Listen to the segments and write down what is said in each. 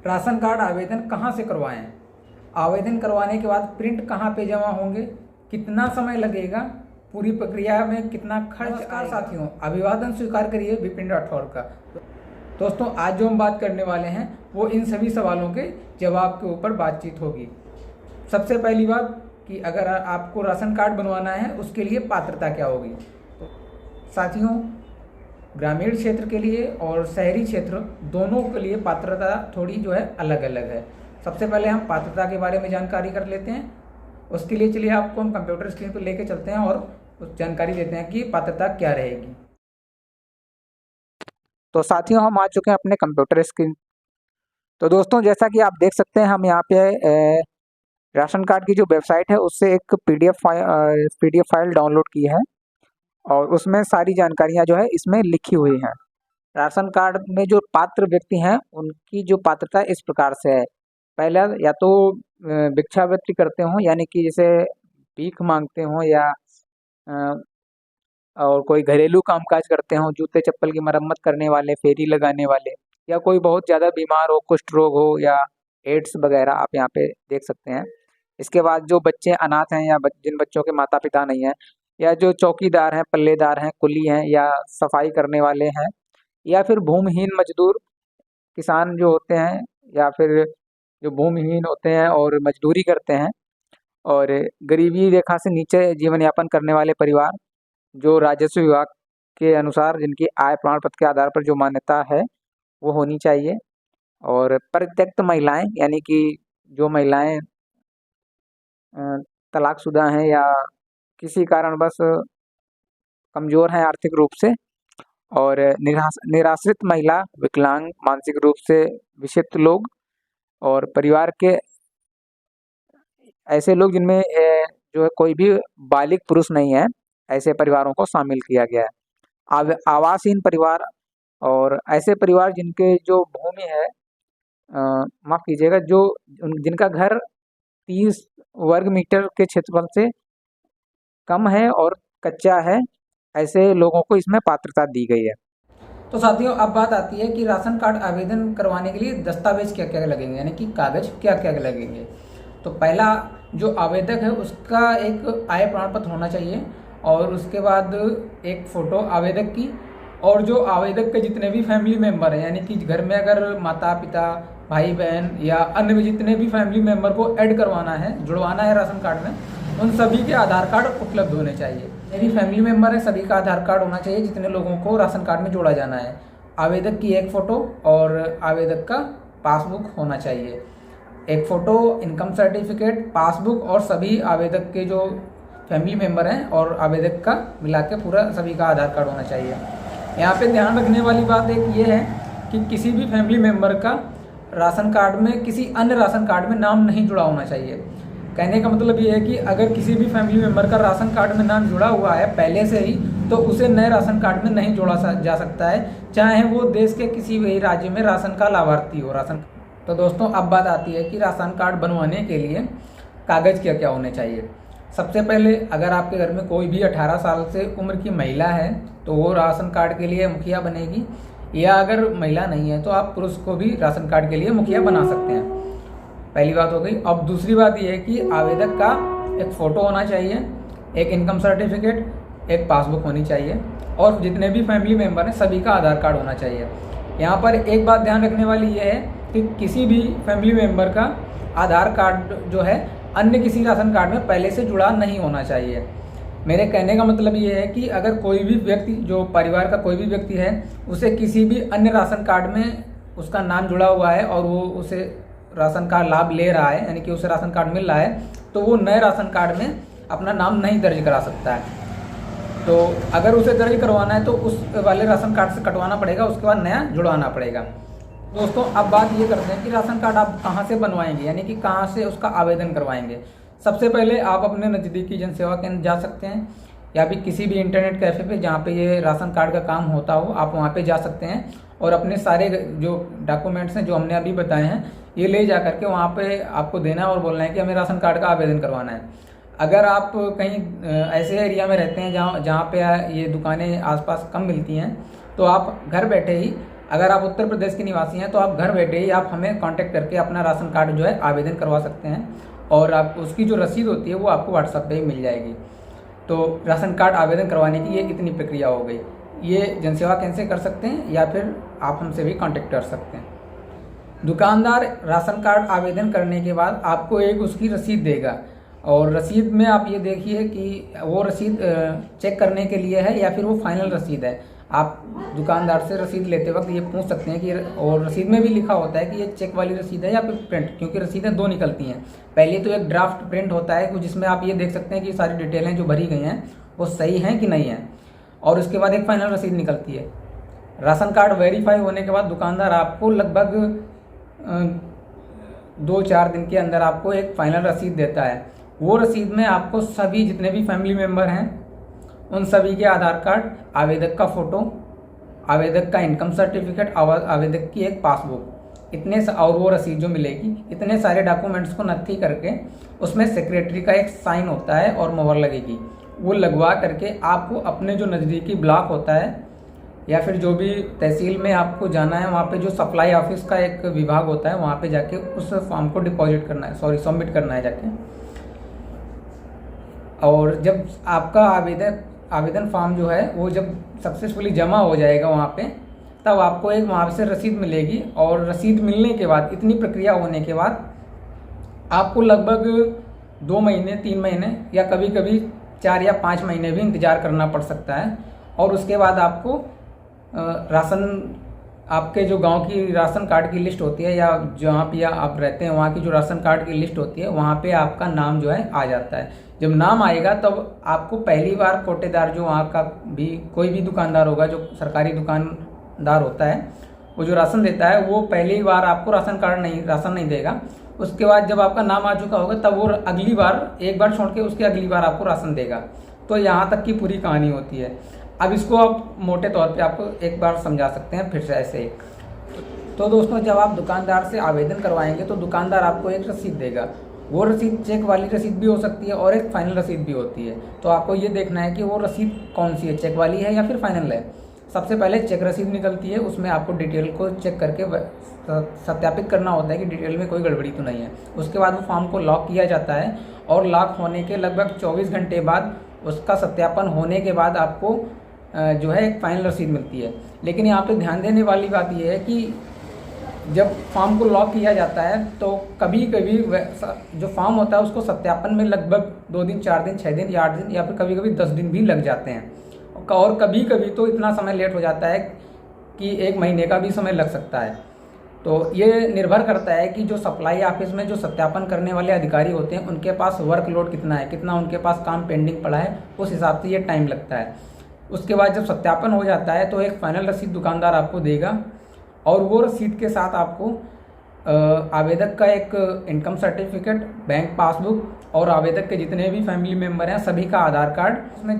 Ration card आवेदन कहाँ से करवाएं? आवेदन करवाने के बाद प्रिंट कहाँ पे जमा होंगे? कितना समय लगेगा? पूरी प्रक्रिया में कितना खर्च आएगा? साथियों, अभिवादन स्वीकार करिए विपिन राठौर का। दोस्तों, आज जो हम बात करने वाले हैं वो इन सभी सवालों के जवाब के ऊपर बातचीत होगी। सबसे पहली बात कि अगर आपको राशन कार्ड बनवाना है उसके लिए पात्रता क्या होगी। तो साथियों, ग्रामीण क्षेत्र के लिए और शहरी क्षेत्र दोनों के लिए पात्रता थोड़ी जो है अलग अलग है। सबसे पहले हम पात्रता के बारे में जानकारी कर लेते हैं। उसके लिए चलिए आपको हम कंप्यूटर स्क्रीन पर लेके चलते हैं और उस जानकारी देते हैं कि पात्रता क्या रहेगी। तो साथियों, हम आ चुके हैं अपने कंप्यूटर स्क्रीन। तो दोस्तों, जैसा कि आप देख सकते हैं, हम यहाँ पे राशन कार्ड की जो वेबसाइट है उससे एक पीडीएफ फाइल डाउनलोड की है और उसमें सारी जानकारियाँ जो है इसमें लिखी हुई हैं। राशन कार्ड में जो पात्र व्यक्ति हैं उनकी जो पात्रता इस प्रकार से है। पहला, या तो भिक्षावृत्ति करते हों, यानी कि जैसे भीख मांगते हों, या और कोई घरेलू कामकाज करते हों, जूते चप्पल की मरम्मत करने वाले, फेरी लगाने वाले, या कोई बहुत ज़्यादा बीमार हो, कुष्ठ रोग हो या एड्स वगैरह, आप यहाँ पे देख सकते हैं। इसके बाद जो बच्चे अनाथ हैं या जिन बच्चों के माता पिता नहीं हैं, या जो चौकीदार हैं, पल्लेदार हैं, कुली हैं, या सफाई करने वाले हैं, या फिर भूमिहीन मजदूर किसान जो होते हैं, या फिर जो भूमिहीन होते हैं और मजदूरी करते हैं, और गरीबी रेखा से नीचे जीवन यापन करने वाले परिवार, जो राजस्व विभाग के अनुसार जिनकी आय प्रमाण पत्र के आधार पर जो मान्यता है वो होनी चाहिए। और परित्यक्त महिलाएं, यानी कि जो महिलाएं तलाकशुदा हैं या किसी कारणवश कमजोर हैं आर्थिक रूप से, और निराश्रित महिला, विकलांग, मानसिक रूप से विक्षिप्त लोग, और परिवार के ऐसे लोग जिनमें जो है कोई भी बालिग पुरुष नहीं है, ऐसे परिवारों को शामिल किया गया है। आवासहीन परिवार और ऐसे परिवार जिनके जो भूमि है, माफ कीजिएगा, जो जिनका घर 30 वर्ग मीटर के क्षेत्रफल से कम है और कच्चा है, ऐसे लोगों को इसमें पात्रता दी गई है। तो साथियों, अब बात आती है कि राशन कार्ड आवेदन करवाने के लिए दस्तावेज क्या क्या लगेंगे, यानी कि कागज क्या क्या लगेंगे। तो पहला, जो आवेदक है उसका एक आय प्रमाण पत्र होना चाहिए, और उसके बाद एक फ़ोटो आवेदक की, और जो आवेदक के जितने भी फैमिली मेम्बर हैं, यानी कि घर में अगर माता पिता, भाई बहन या अन्य जितने भी फैमिली मेम्बर को ऐड करवाना है, जुड़वाना है राशन कार्ड में, उन सभी के आधार कार्ड उपलब्ध होने चाहिए। मेरी फैमिली मेम्बर है, सभी का आधार कार्ड होना चाहिए जितने लोगों को राशन कार्ड में जोड़ा जाना है। आवेदक की एक फ़ोटो और आवेदक का पासबुक होना चाहिए। एक फ़ोटो, इनकम सर्टिफिकेट, पासबुक, और सभी आवेदक के जो फैमिली मेम्बर हैं और आवेदक का मिला के पूरा सभी का आधार कार्ड होना चाहिए। यहाँ पे ध्यान रखने वाली बात एक ये है कि किसी भी फैमिली मेम्बर का राशन कार्ड में किसी अन्य राशन कार्ड में नाम नहीं जुड़ा होना चाहिए। कहने का मतलब ये है कि अगर किसी भी फैमिली मेम्बर का राशन कार्ड में नाम जुड़ा हुआ है पहले से ही, तो उसे नए राशन कार्ड में नहीं जोड़ा जा सकता है, चाहे वो देश के किसी भी राज्य में राशन का लाभार्थी हो। तो दोस्तों, अब बात आती है कि राशन कार्ड बनवाने के लिए कागज़ क्या क्या होने चाहिए। सबसे पहले, अगर आपके घर में कोई भी 18 साल से उम्र की महिला है तो वो राशन कार्ड के लिए मुखिया बनेगी, या अगर महिला नहीं है तो आप पुरुष को भी राशन कार्ड के लिए मुखिया बना सकते हैं। पहली बात हो गई। अब दूसरी बात यह है कि आवेदक का एक फ़ोटो होना चाहिए, एक इनकम सर्टिफिकेट, एक पासबुक होनी चाहिए, और जितने भी फैमिली मेम्बर हैं सभी का आधार कार्ड होना चाहिए। यहाँ पर एक बात ध्यान रखने वाली ये है कि किसी भी फैमिली मेम्बर का आधार कार्ड जो है अन्य किसी राशन कार्ड में पहले से जुड़ा नहीं होना चाहिए। मेरे कहने का मतलब ये है कि अगर कोई भी व्यक्ति, जो परिवार का कोई भी व्यक्ति है, उसे किसी भी अन्य राशन कार्ड में उसका नाम जुड़ा हुआ है और वो उसे राशन कार्ड लाभ ले रहा है, यानी कि उसे राशन कार्ड मिल रहा है, तो वो नए राशन कार्ड में अपना नाम नहीं दर्ज करा सकता है। तो अगर उसे दर्ज करवाना है तो उस वाले राशन कार्ड से कटवाना पड़ेगा, उसके बाद नया जुड़वाना पड़ेगा। दोस्तों, अब बात ये करते हैं कि राशन कार्ड आप कहाँ से बनवाएंगे, यानी कि कहाँ से उसका आवेदन करवाएंगे। सबसे पहले आप अपने नज़दीकी जनसेवा केंद्र जा सकते हैं, या भी किसी भी इंटरनेट कैफ़े पे जहाँ पे ये राशन कार्ड का काम होता हो, आप वहाँ पे जा सकते हैं और अपने सारे जो डॉक्यूमेंट्स हैं जो हमने अभी बताए हैं ये ले जा करके वहाँ पे आपको देना है और बोलना है कि हमें राशन कार्ड का आवेदन करवाना है। अगर आप कहीं ऐसे एरिया में रहते हैं जहाँ पे ये दुकानें आसपास कम मिलती हैं, तो आप घर बैठे ही अगर आप उत्तर प्रदेश के निवासी हैं तो आप घर बैठे ही आप हमें कांटेक्ट करके अपना राशन कार्ड जो है आवेदन करवा सकते हैं, और आप उसकी जो रसीद होती है वो आपको व्हाट्सएप पे ही मिल जाएगी। तो राशन कार्ड आवेदन करवाने की ये इतनी प्रक्रिया हो गई। ये जनसेवा केंद्र से कर सकते हैं या फिर आप हमसे भी कांटेक्ट कर सकते हैं। दुकानदार राशन कार्ड आवेदन करने के बाद आपको एक उसकी रसीद देगा, और रसीद में आप ये देखिए कि वो रसीद चेक करने के लिए है या फिर वो फाइनल रसीद है। आप दुकानदार से रसीद लेते वक्त ये पूछ सकते हैं कि, और रसीद में भी लिखा होता है कि ये चेक वाली रसीद है या फिर प्रिंट, क्योंकि रसीदें दो निकलती हैं। पहले तो एक ड्राफ्ट प्रिंट होता है जिसमें आप ये देख सकते हैं कि सारी डिटेलें जो भरी गई हैं वो सही हैं कि नहीं हैं, और उसके बाद एक फाइनल रसीद निकलती है। राशन कार्ड वेरीफाई होने के बाद दुकानदार आपको लगभग 2-4 दिन के अंदर आपको एक फाइनल रसीद देता है। वो रसीद में आपको सभी जितने भी फैमिली मेम्बर हैं उन सभी के आधार कार्ड, आवेदक का फ़ोटो, आवेदक का इनकम सर्टिफिकेट, आवेदक की एक पासबुक, और वो रसीद जो मिलेगी, इतने सारे डॉक्यूमेंट्स को नत्थी करके उसमें सेक्रेटरी का एक साइन होता है और मोहर लगेगी। वो लगवा करके आपको अपने जो नज़दीकी ब्लॉक होता है या फिर जो भी तहसील में आपको जाना है, वहाँ पे जो सप्लाई ऑफिस का एक विभाग होता है वहाँ पे जाके उस फॉर्म को डिपॉजिट करना है, सबमिट करना है जाके। और जब आपका आवेदन फॉर्म जो है वो जब सक्सेसफुली जमा हो जाएगा वहाँ पे, तब आपको एक वहाँ से रसीद मिलेगी, और रसीद मिलने के बाद, इतनी प्रक्रिया होने के बाद, आपको लगभग 2 महीने 3 महीने या कभी कभी 4 या 5 महीने भी इंतज़ार करना पड़ सकता है। और उसके बाद आपको आपके जो गांव की राशन कार्ड की लिस्ट होती है या जहाँ पे आप रहते हैं वहाँ की जो राशन कार्ड की लिस्ट होती है, वहाँ पे आपका नाम जो है आ जाता है। जब नाम आएगा तब आपको पहली बार कोटेदार, जो वहाँ का भी कोई भी दुकानदार होगा, जो सरकारी दुकानदार होता है, वो जो राशन देता है, वो पहली बार आपको राशन नहीं देगा। उसके बाद जब आपका नाम आ चुका होगा तब वो अगली बार, एक बार छोड़ के उसके अगली बार आपको राशन देगा। तो यहाँ तक की पूरी कहानी होती है। अब इसको आप मोटे तौर पे आपको एक बार समझा सकते हैं फिर से ऐसे ही। तो दोस्तों, जब आप दुकानदार से आवेदन करवाएंगे तो दुकानदार आपको एक रसीद देगा। वो रसीद चेक वाली रसीद भी हो सकती है और एक फाइनल रसीद भी होती है। तो आपको ये देखना है कि वो रसीद कौन सी है, चेक वाली है या फिर फाइनल है। सबसे पहले चेक रसीद निकलती है, उसमें आपको डिटेल को चेक करके सत्यापित करना होता है कि डिटेल में कोई गड़बड़ी तो नहीं है। उसके बाद वो फॉर्म को लॉक किया जाता है, और लॉक होने के लगभग 24 घंटे बाद, उसका सत्यापन होने के बाद आपको जो है एक फाइनल रसीद मिलती है। लेकिन यहाँ पे ध्यान देने वाली बात यह है कि जब फॉर्म को लॉक किया जाता है तो कभी कभी जो फॉर्म होता है उसको सत्यापन में लगभग 2 दिन, 4 दिन, 6 दिन या 8 दिन या फिर कभी कभी 10 दिन भी लग जाते हैं, और कभी कभी तो इतना समय लेट हो जाता है कि 1 महीने का भी समय लग सकता है। तो ये निर्भर करता है कि जो सप्लाई ऑफिस में जो सत्यापन करने वाले अधिकारी होते हैं उनके पास वर्कलोड कितना है, कितना उनके पास काम पेंडिंग पड़ा है, उस हिसाब से ये टाइम लगता है। उसके बाद जब सत्यापन हो जाता है तो एक फाइनल रसीद दुकानदार आपको देगा, और वो रसीद के साथ आपको आवेदक का एक इनकम सर्टिफिकेट, बैंक पासबुक और आवेदक के जितने भी फैमिली मेम्बर हैं सभी का आधार कार्ड उसमें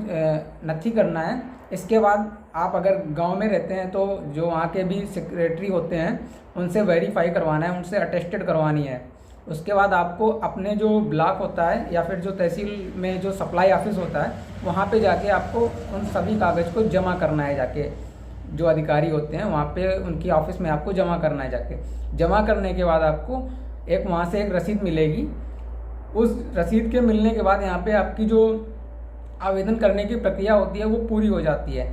नथी करना है। इसके बाद आप अगर गांव में रहते हैं तो जो वहाँ के भी सेक्रेटरी होते हैं उनसे वेरीफाई करवाना है, उनसे अटेस्टेड करवानी है। उसके बाद आपको अपने जो ब्लॉक होता है या फिर जो तहसील में जो सप्लाई ऑफिस होता है वहाँ पे जाके आपको उन सभी कागज़ को जमा करना है। जाके जो अधिकारी होते हैं वहाँ पे उनकी ऑफिस में आपको जमा करना है। जाके जमा करने के बाद आपको एक वहाँ से एक रसीद मिलेगी। उस रसीद के मिलने के बाद यहाँ पे आपकी जो आवेदन करने की प्रक्रिया होती है वो पूरी हो जाती है।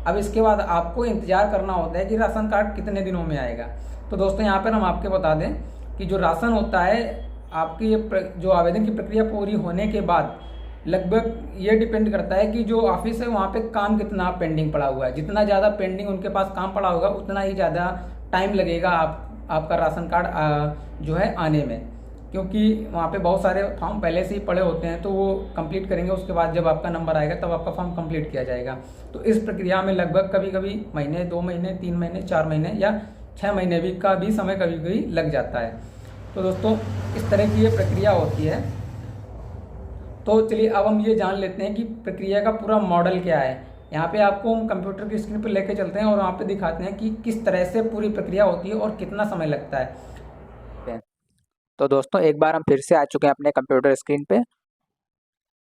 अब इसके बाद आपको इंतज़ार करना होता है कि राशन कार्ड कितने दिनों में आएगा। तो दोस्तों, यहाँ पर हम आपको बता दें कि जो राशन होता है, आपकी जो आवेदन की प्रक्रिया पूरी होने के बाद लगभग ये डिपेंड करता है कि जो ऑफिस है वहाँ पे काम कितना पेंडिंग पड़ा हुआ है। जितना ज़्यादा पेंडिंग उनके पास काम पड़ा होगा उतना ही ज़्यादा टाइम लगेगा आपका राशन कार्ड जो है आने में, क्योंकि वहाँ पे बहुत सारे फॉर्म पहले से ही पड़े होते हैं तो वो कंप्लीट करेंगे। उसके बाद जब आपका नंबर आएगा तब आपका फॉर्म कंप्लीट किया जाएगा। तो इस प्रक्रिया में लगभग कभी कभी महीने, 2 महीने, 3 महीने, 4 महीने या 6 महीने का भी समय कभी कभी लग जाता है। तो दोस्तों, इस तरह की ये प्रक्रिया होती है। तो चलिए अब हम ये जान लेते हैं कि प्रक्रिया का पूरा मॉडल क्या है। यहाँ पे आपको हम कंप्यूटर की स्क्रीन पर लेके चलते हैं और वहाँ पे दिखाते हैं कि किस तरह से पूरी प्रक्रिया होती है और कितना समय लगता है। तो दोस्तों, एक बार हम फिर से आ चुके हैं अपने कंप्यूटर स्क्रीन पे।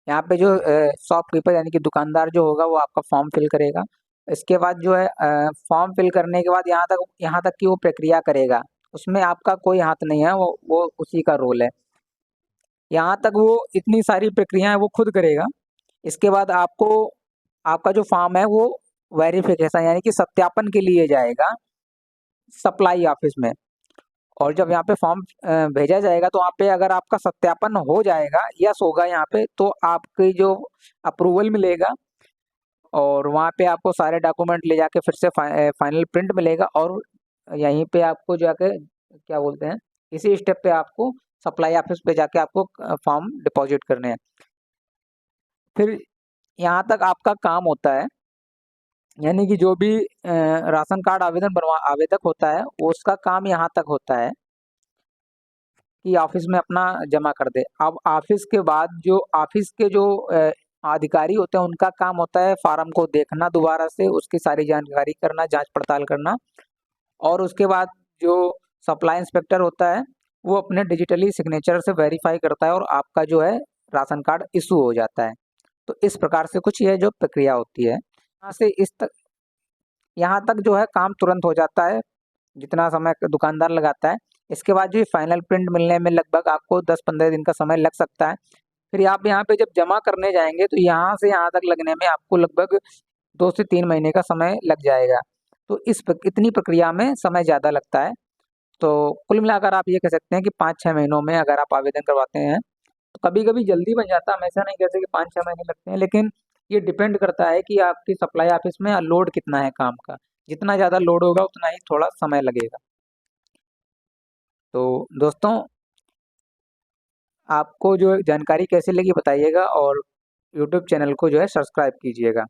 यहाँ पे जो शॉपकीपर यानी कि दुकानदार जो होगा वो आपका फॉर्म फिल करेगा। इसके बाद जो है फॉर्म फिल करने के बाद यहाँ तक की वो प्रक्रिया करेगा, उसमें आपका कोई हाथ नहीं है, वो उसी का रोल है। यहाँ तक वो इतनी सारी प्रक्रियाएं वो खुद करेगा। इसके बाद आपको आपका जो फॉर्म है वो वेरिफिकेशन यानी कि सत्यापन के लिए जाएगा सप्लाई ऑफिस में। और जब यहाँ पे फॉर्म भेजा जाएगा तो वहाँ पे अगर आपका सत्यापन हो जाएगा, यस होगा यहाँ पे, तो आपकी जो अप्रूवल मिलेगा और वहाँ पे आपको सारे डॉक्यूमेंट ले जाके फिर से फाइनल प्रिंट मिलेगा और यहीं पे आपको जाके क्या बोलते हैं, इसी स्टेप पे आपको सप्लाई ऑफिस पे जाके आपको फॉर्म डिपॉजिट करने हैं। फिर यहाँ तक आपका काम होता है, यानी कि जो भी राशन कार्ड आवेदक होता है वो उसका काम यहाँ तक होता है कि ऑफिस में अपना जमा कर दे। अब ऑफिस के बाद जो ऑफिस के जो अधिकारी होते हैं उनका काम होता है फार्म को देखना, दोबारा से उसकी सारी जानकारी करना, जांच पड़ताल करना, और उसके बाद जो सप्लाई इंस्पेक्टर होता है वो अपने डिजिटली सिग्नेचर से वेरीफाई करता है और आपका जो है राशन कार्ड इशू हो जाता है। तो इस प्रकार से कुछ ये जो प्रक्रिया होती है, यहाँ तक जो है काम तुरंत हो जाता है जितना समय दुकानदार लगाता है। इसके बाद जो ये फाइनल प्रिंट मिलने में लगभग आपको 10-15 दिन का समय लग सकता है। फिर आप यहाँ पे जब जमा करने जाएंगे तो यहाँ से यहाँ तक लगने में आपको लगभग 2 से 3 महीने का समय लग जाएगा। तो इतनी प्रक्रिया में समय ज़्यादा लगता है। तो कुल मिलाकर आप ये कह सकते हैं कि 5-6 महीनों में अगर आप आवेदन करवाते हैं तो कभी-कभी जल्दी बन जाता है, हम ऐसा नहीं कहते कि 5-6 महीने लगते हैं, लेकिन ये डिपेंड करता है कि आपकी सप्लाई ऑफिस में लोड कितना है काम का। जितना ज़्यादा लोड होगा उतना ही थोड़ा समय लगेगा। तो दोस्तों, आपको जो जानकारी कैसी लगी बताइएगा और यूट्यूब चैनल को जो है सब्सक्राइब कीजिएगा।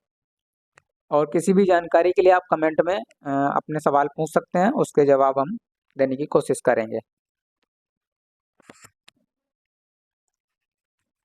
और किसी भी जानकारी के लिए आप कमेंट में अपने सवाल पूछ सकते हैं, उसके जवाब हम देने की कोशिश करेंगे।